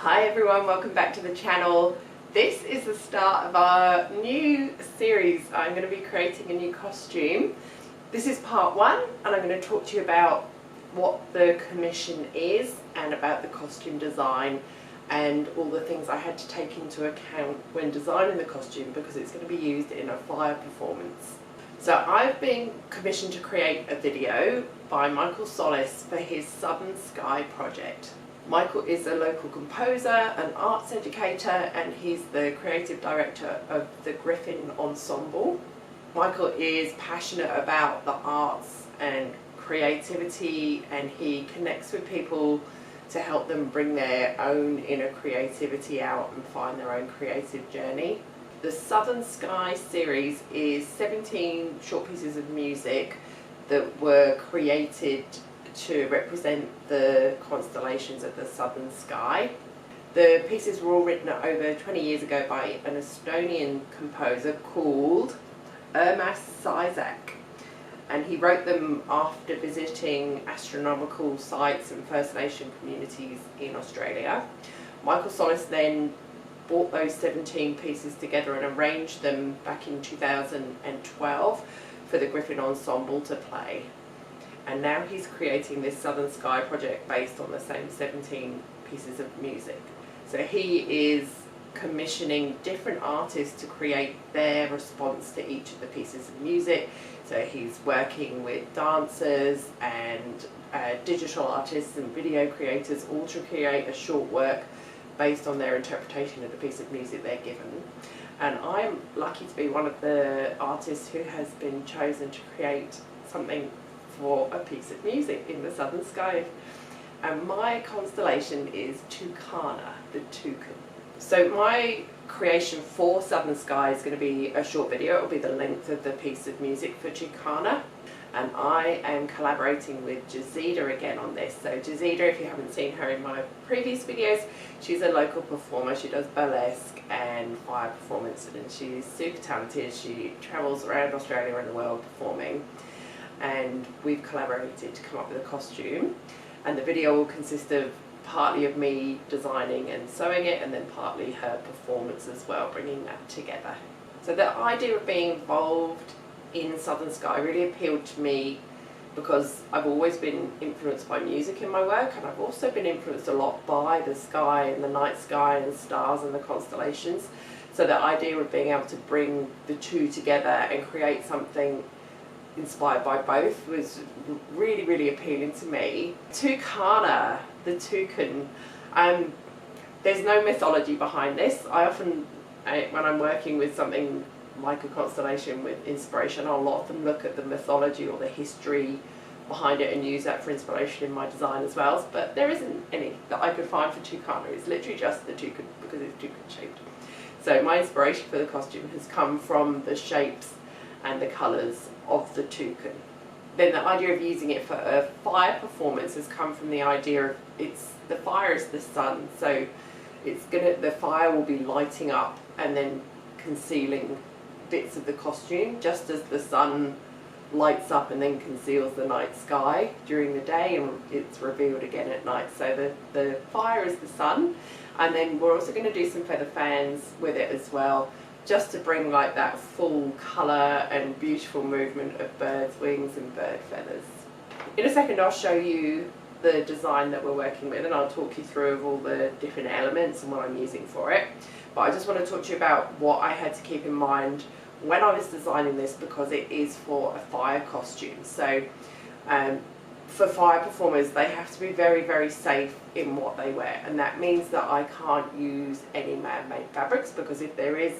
Hi everyone, welcome back to the channel. This is the start of our new series. I'm going to be creating a new costume. This is part one, and I'm going to talk to you about what the commission is and about the costume design and all the things I had to take into account when designing the costume, because it's going to be used in a fire performance. So I've been commissioned to create a video by Michael Solis for his Southern Sky project. Michael is a local composer, an arts educator, and he's the creative director of the Griffin Ensemble. Michael is passionate about the arts and creativity, and he connects with people to help them bring their own inner creativity out and find their own creative journey. The Southern Sky series is 17 short pieces of music that were created to represent the constellations of the southern sky. The pieces were all written over 20 years ago by an Estonian composer called Urmas Isaac, and he wrote them after visiting astronomical sites and First Nation communities in Australia. Michael Solis then brought those 17 pieces together and arranged them back in 2012 for the Griffin Ensemble to play. And now he's creating this Southern Sky project based on the same 17 pieces of music. So he is commissioning different artists to create their response to each of the pieces of music. So he's working with dancers and digital artists and video creators, all to create a short work based on their interpretation of the piece of music they're given. And I'm lucky to be one of the artists who has been chosen to create something for a piece of music in the Southern Sky. And my constellation is Tucana, the toucan. So my creation for Southern Sky is going to be a short video. It will be the length of the piece of music for Tucana. And I am collaborating with Jazida again on this. So Jazida, if you haven't seen her in my previous videos, she's a local performer. She does burlesque and fire performance, and she's super talented. She travels around Australia and the world performing. And we've collaborated to come up with a costume, and the video will consist of partly of me designing and sewing it, and then partly her performance as well, bringing that together. So the idea of being involved in Southern Sky really appealed to me because I've always been influenced by music in my work, and I've also been influenced a lot by the sky and the night sky and the stars and the constellations. So the idea of being able to bring the two together and create something inspired by both was really, really appealing to me. Tucana, the toucan, there's no mythology behind this. I often, when I'm working with something like a constellation with inspiration, I'll often look at the mythology or the history behind it and use that for inspiration in my design as well. But there isn't any that I could find for Tucana. It's literally just the toucan because it's toucan shaped. So my inspiration for the costume has come from the shapes and the colours of the toucan. Then the idea of using it for a fire performance has come from the idea of the fire is the sun, so the fire will be lighting up and then concealing bits of the costume, just as the sun lights up and then conceals the night sky during the day, and it's revealed again at night. So the fire is the sun, and then we're also going to do some feather fans with it as well, just to bring like that full colour and beautiful movement of birds' wings and bird feathers. In a second I'll show you the design that we're working with, and I'll talk you through all the different elements and what I'm using for it. But I just want to talk to you about what I had to keep in mind when I was designing this, because it is for a fire costume. So for fire performers, they have to be very, very safe in what they wear, and that means that I can't use any man-made fabrics, because if there is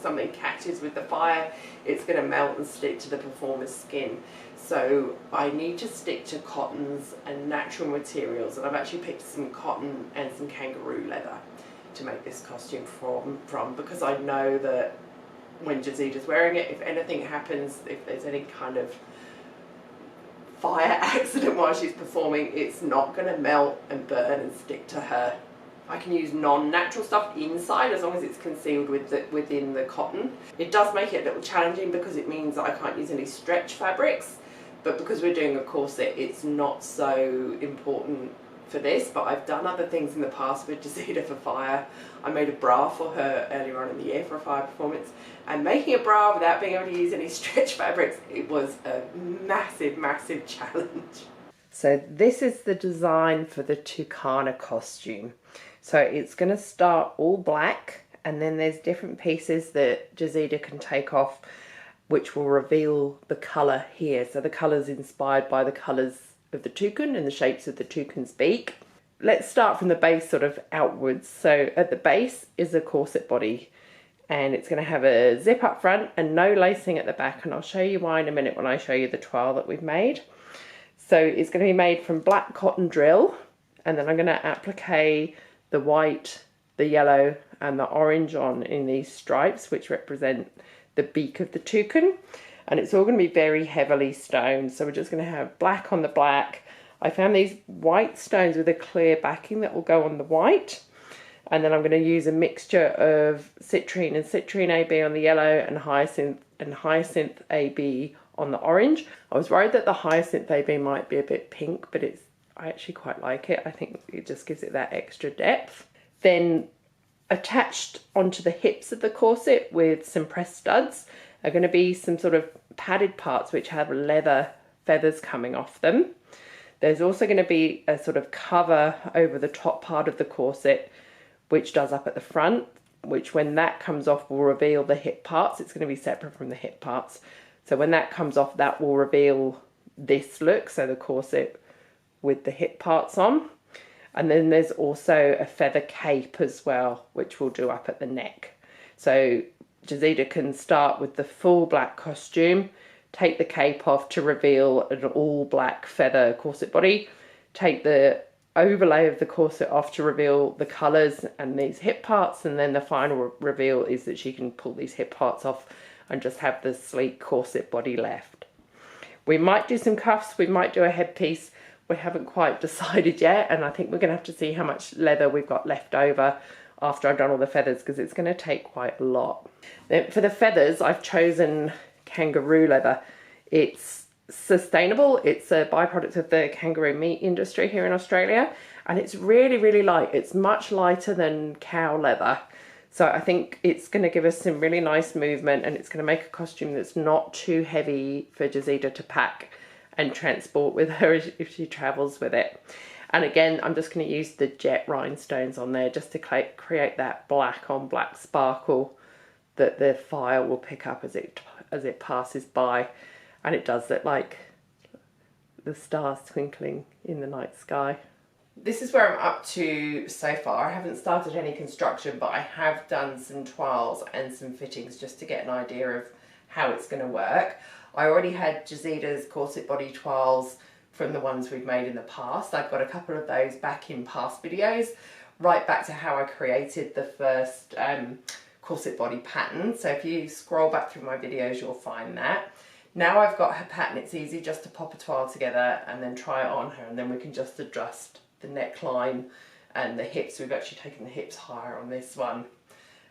something catches with the fire, it's going to melt and stick to the performer's skin. So I need to stick to cottons and natural materials, and I've actually picked some cotton and some kangaroo leather to make this costume from because I know that when Jazida's wearing it, if anything happens, if there's any kind of fire accident while she's performing, it's not going to melt and burn and stick to her. I can use non-natural stuff inside as long as it's concealed within the cotton. It does make it a little challenging because it means that I can't use any stretch fabrics, but because we're doing a corset, it's not so important for this, but I've done other things in the past with Jazida for fire. I made a bra for her earlier on in the year for a fire performance, and making a bra without being able to use any stretch fabrics, it was a massive challenge. So this is the design for the Tucana costume. So it's going to start all black, and then there's different pieces that Jazida can take off which will reveal the colour here. So the colour's inspired by the colours of the toucan and the shapes of the toucan's beak. Let's start from the base sort of outwards. So at the base is a corset body, and it's going to have a zip up front and no lacing at the back, and I'll show you why in a minute when I show you the toile that we've made. So it's going to be made from black cotton drill, and then I'm going to applique the white, the yellow and the orange on in these stripes which represent the beak of the toucan, and it's all going to be very heavily stoned. So we're just going to have black on the black. I found these white stones with a clear backing that will go on the white, and then I'm going to use a mixture of citrine and citrine AB on the yellow and hyacinth AB on the orange. I was worried that the hyacinth AB might be a bit pink, but I actually quite like it. I think it just gives it that extra depth. Then attached onto the hips of the corset with some pressed studs are going to be some sort of padded parts which have leather feathers coming off them. There's also going to be a sort of cover over the top part of the corset which does up at the front, which when that comes off will reveal the hip parts. It's going to be separate from the hip parts. So when that comes off, that will reveal this look, so the corset with the hip parts on. And then there's also a feather cape as well, which we'll do up at the neck. So Jazida can start with the full black costume, take the cape off to reveal an all black feather corset body, take the overlay of the corset off to reveal the colours and these hip parts, and then the final reveal is that she can pull these hip parts off and just have the sleek corset body left. We might do some cuffs, we might do a headpiece. We haven't quite decided yet, and I think we're going to have to see how much leather we've got left over after I've done all the feathers, because it's going to take quite a lot. Then for the feathers, I've chosen kangaroo leather. It's sustainable. It's a byproduct of the kangaroo meat industry here in Australia, and it's really light. It's much lighter than cow leather. So I think it's going to give us some really nice movement, and it's going to make a costume that's not too heavy for Jazida to pack and transport with her if she travels with it. And again, I'm just going to use the jet rhinestones on there just to create that black on black sparkle that the fire will pick up as it passes by. And it does look like the stars twinkling in the night sky. This is where I'm up to so far. I haven't started any construction, but I have done some toiles and some fittings just to get an idea of how it's going to work. I already had Jazida's corset body toiles from the ones we've made in the past. I've got a couple of those back in past videos, right back to how I created the first corset body pattern. So if you scroll back through my videos, you'll find that. Now I've got her pattern, it's easy just to pop a toile together and then try it on her, and then we can just adjust the neckline and the hips. We've actually taken the hips higher on this one,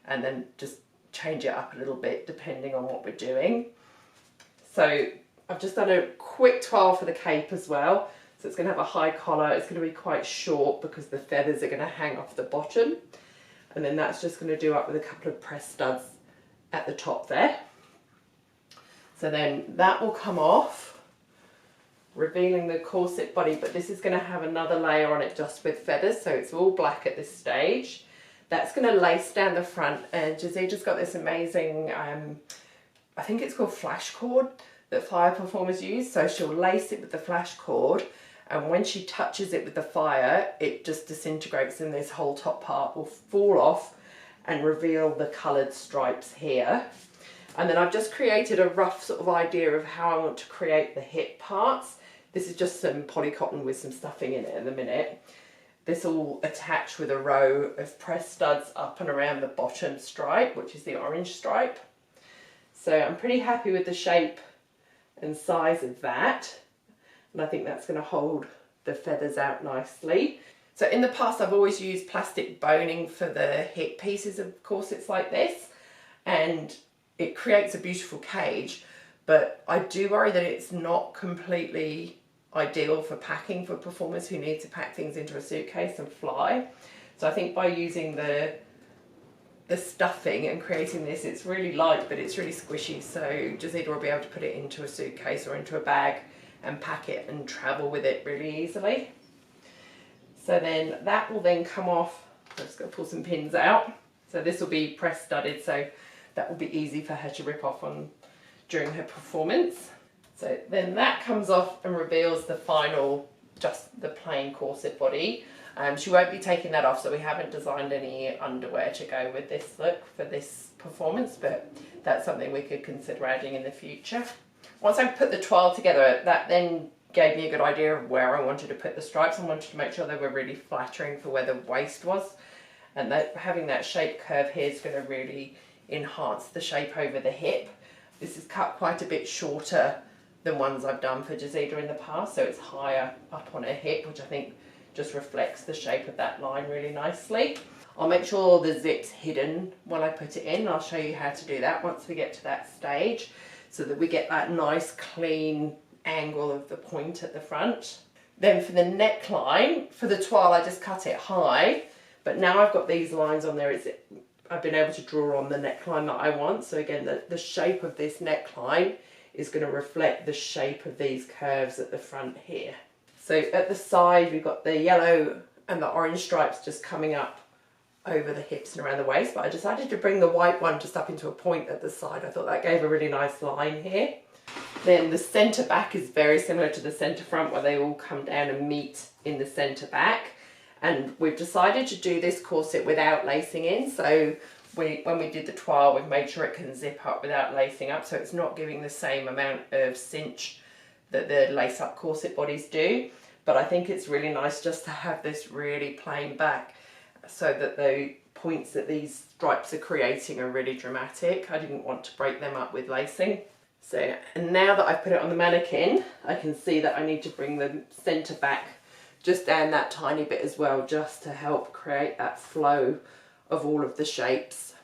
and then just change it up a little bit depending on what we're doing. So I've just done a quick toile for the cape as well. So it's going to have a high collar. It's going to be quite short because the feathers are going to hang off the bottom. And then that's just going to do up with a couple of pressed studs at the top there. So then that will come off, revealing the corset body, but this is going to have another layer on it just with feathers. So it's all black at this stage. That's going to lace down the front, and Jazida's got this amazing, I think it's called flash cord that fire performers use. So she'll lace it with the flash cord, and when she touches it with the fire, it just disintegrates and this whole top part will fall off and reveal the coloured stripes here. And then I've just created a rough sort of idea of how I want to create the hip parts. This is just some polycotton with some stuffing in it at the minute. This will attach with a row of pressed studs up and around the bottom stripe, which is the orange stripe. So I'm pretty happy with the shape and size of that. And I think that's going to hold the feathers out nicely. So in the past, I've always used plastic boning for the hip pieces of corsets like this, and it creates a beautiful cage, but I do worry that it's not completely ideal for packing for performers who need to pack things into a suitcase and fly. So I think by using the stuffing and creating this, it's really light but it's really squishy, so Jazida will be able to put it into a suitcase or into a bag and pack it and travel with it really easily. So then that will then come off. I'm just going to pull some pins out. So this will be press studded, so that will be easy for her to rip off on during her performance. So then that comes off and reveals the final, just the plain corset body. She won't be taking that off, so we haven't designed any underwear to go with this look for this performance, but that's something we could consider adding in the future. Once I put the toile together, that then gave me a good idea of where I wanted to put the stripes. I wanted to make sure they were really flattering for where the waist was, and that having that shape curve here is going to really enhance the shape over the hip. This is cut quite a bit shorter than ones I've done for Jazida in the past, so it's higher up on her hip, which I think just reflects the shape of that line really nicely. I'll make sure the zip's hidden when I put it in. I'll show you how to do that once we get to that stage, so that we get that nice clean angle of the point at the front. Then for the neckline, for the toile I just cut it high, but now I've got these lines on there, I've been able to draw on the neckline that I want. So again, the shape of this neckline is going to reflect the shape of these curves at the front here. So at the side we've got the yellow and the orange stripes just coming up over the hips and around the waist, but I decided to bring the white one just up into a point at the side. I thought that gave a really nice line here. Then the centre back is very similar to the centre front, where they all come down and meet in the centre back. And we've decided to do this corset without lacing in, so when we did the toile, we've made sure it can zip up without lacing up, so it's not giving the same amount of cinch that the lace up corset bodies do. But I think it's really nice just to have this really plain back, so that the points that these stripes are creating are really dramatic. I didn't want to break them up with lacing. So, and now that I've put it on the mannequin, I can see that I need to bring the centre back just down that tiny bit as well, just to help create that flow of all of the shapes.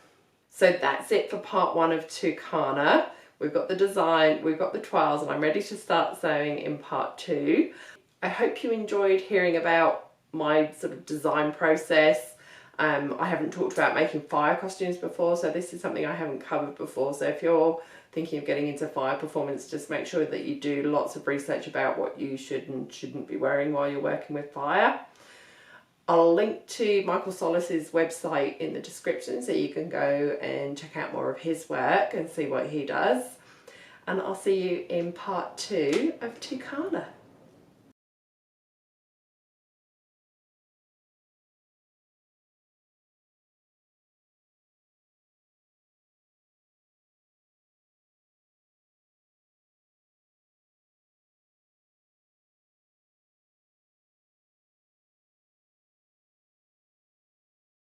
So that's it for part one of Tucana. We've got the design, we've got the toiles, and I'm ready to start sewing in part two. I hope you enjoyed hearing about my sort of design process. I haven't talked about making fire costumes before, so this is something I haven't covered before. So if you're thinking of getting into fire performance, just make sure that you do lots of research about what you should and shouldn't be wearing while you're working with fire. I'll link to Michael Solis's website in the description, so you can go and check out more of his work and see what he does. And I'll see you in part two of Tucana.